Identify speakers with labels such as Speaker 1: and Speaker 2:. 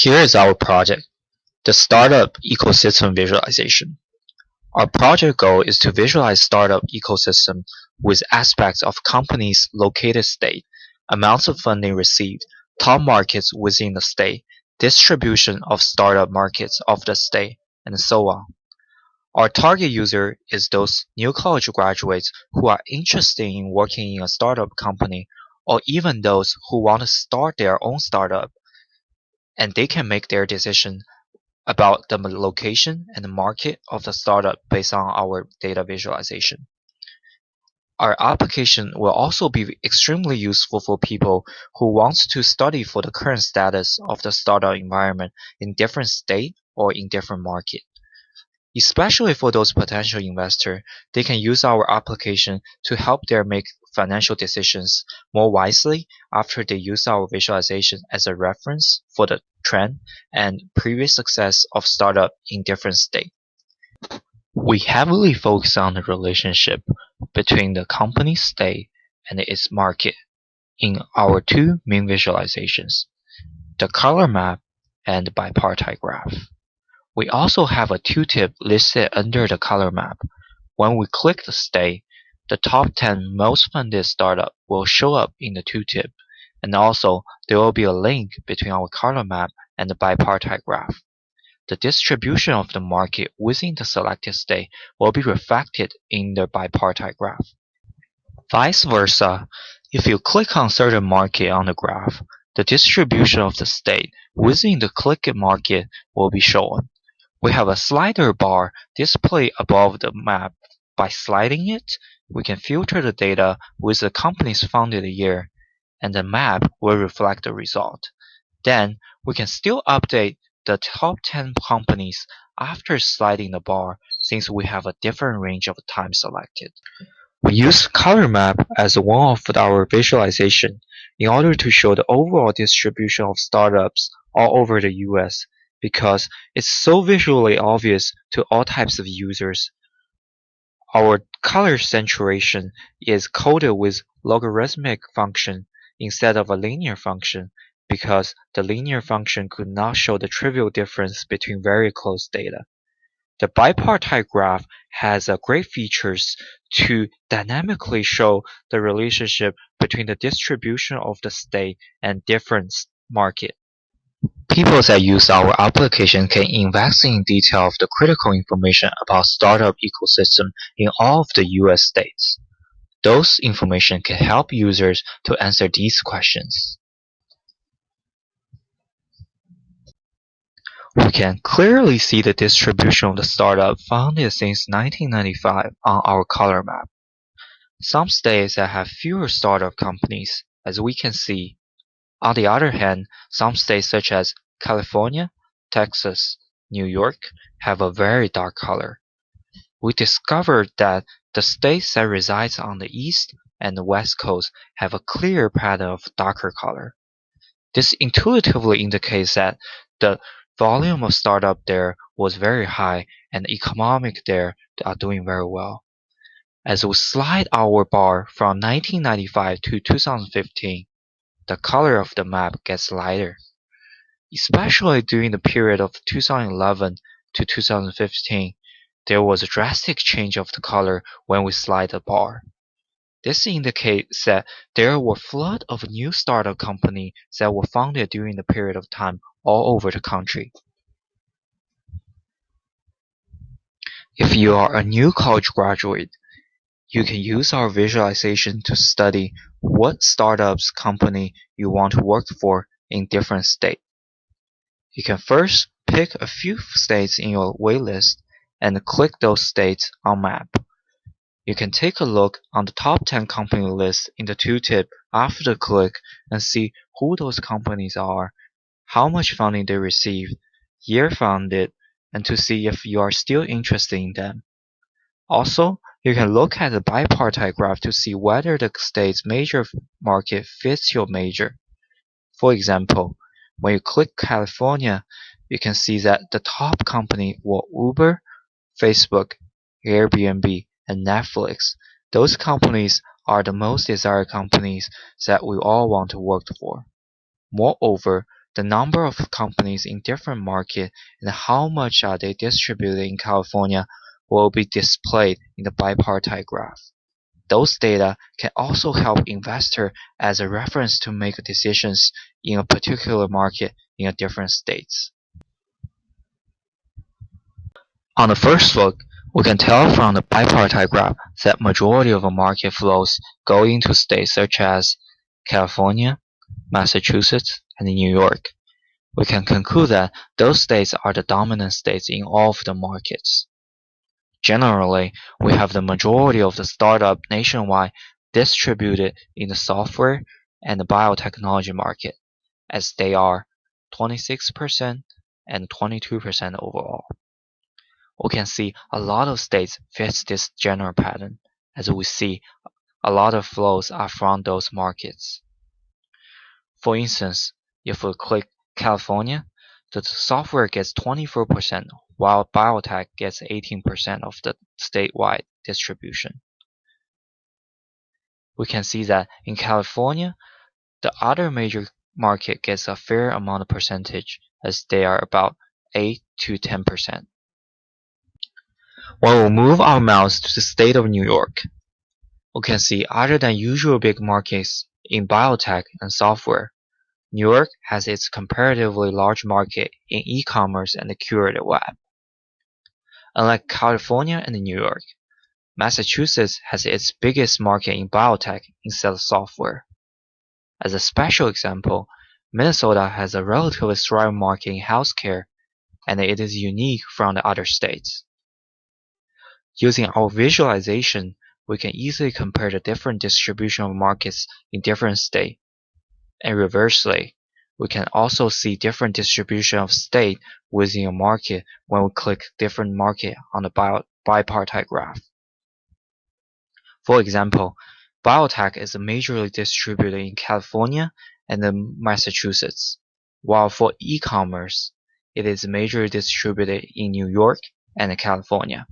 Speaker 1: Here is our project, the Startup Ecosystem Visualization. Our project goal is to visualize startup ecosystem with aspects of companies' located state, amounts of funding received, top markets within the state, distribution of startup markets of the state, and so on. Our target user is those new college graduates who are interested in working in a startup company, or even those who want to start their own startup, and they can make their decision about the location and the market of the startup based on our data visualization. Our application will also be extremely useful for people who want to study for the current status of the startup environment in different state or in different market. Especially for those potential investors, they can use our application to help them make financial decisions more wisely after they use our visualization as a reference for the trend and previous success of startup in different states. We heavily focus on the relationship between the company state and its market in our two main visualizations, the color map and the bipartite graph. We also have a tooltip listed under the color map. When we click the state, the top 10 most funded startup will show up in the tooltip, and also there will be a link between our color map and the bipartite graph. The distribution of the market within the selected state will be reflected in the bipartite graph. Vice versa, if you click on certain market on the graph, the distribution of the state within the clicked market will be shown. We have a slider bar displayed above the map. By sliding it, we can filter the data with the company's founded year, and the map will reflect the result. Then, we can still update the top 10 companies after sliding the bar since we have a different range of time selected. We use color map as one of our visualization in order to show the overall distribution of startups all over the US because it's so visually obvious to all types of users. Our color saturation is coded with logarithmic function instead of a linear function because the linear function could not show the trivial difference between very close data. The bipartite graph has great features to dynamically show the relationship between the distribution of the state and different market. People that use our application can invest in detail of the critical information about startup ecosystem in all of the US states. Those information can help users to answer these questions. We can clearly see the distribution of the startup founded since 1995 on our color map. Some states that have fewer startup companies, as we can see. On the other hand, some states such as California, Texas, New York have a very dark color. We discovered that the states that reside on the east and the west coast have a clear pattern of darker color. This intuitively indicates that the volume of startup there was very high and the economic there are doing very well. As we slide our bar from 1995 to 2015, the color of the map gets lighter. Especially during the period of 2011 to 2015, there was a drastic change of the color when we slide the bar. This indicates that there were a flood of new startup companies that were founded during the period of time all over the country. If you are a new college graduate, you can use our visualization to study what startups company you want to work for in different states. You can first pick a few states in your waitlist and click those states on map. You can take a look on the top 10 company list in the tooltip after the click and see who those companies are, how much funding they received, year founded, and to see if you are still interested in them. Also, you can look at the bipartite graph to see whether the state's major market fits your major. For example, when you click California, you can see that the top company were Uber, Facebook, Airbnb, and Netflix. Those companies are the most desired companies that we all want to work for. Moreover, The number of companies in different markets and how much are they distributed in California will be displayed in the bipartite graph. Those data can also help investors as a reference to make decisions in a particular market in a different states. On the first look, we can tell from the bipartite graph that majority of the market flows go into states such as California, Massachusetts, and New York. We can conclude that those states are the dominant states in all of the markets. Generally, we have the majority of the startup nationwide distributed in the software and the biotechnology market, as they are 26% and 22% overall. We can see a lot of states fit this general pattern, as we see a lot of flows are from those markets. For instance, if we click California, the software gets 24%, while biotech gets 18% of the statewide distribution. We can see that in California, the other major market gets a fair amount of percentage, as they are about 8 to 10%. When we move our mouse to the state of New York, we can see other than usual big markets in biotech and software, New York has its comparatively large market in e-commerce and the curated web. Unlike California and New York, Massachusetts has its biggest market in biotech instead of software. As a special example, Minnesota has a relatively strong market in healthcare, and it is unique from the other states. Using our visualization, we can easily compare the different distribution of markets in different states. And reversely, we can also see different distribution of state within a market when we click different market on the bipartite graph. For example, biotech is majorly distributed in California and Massachusetts, while for e-commerce, it is majorly distributed in New York and California.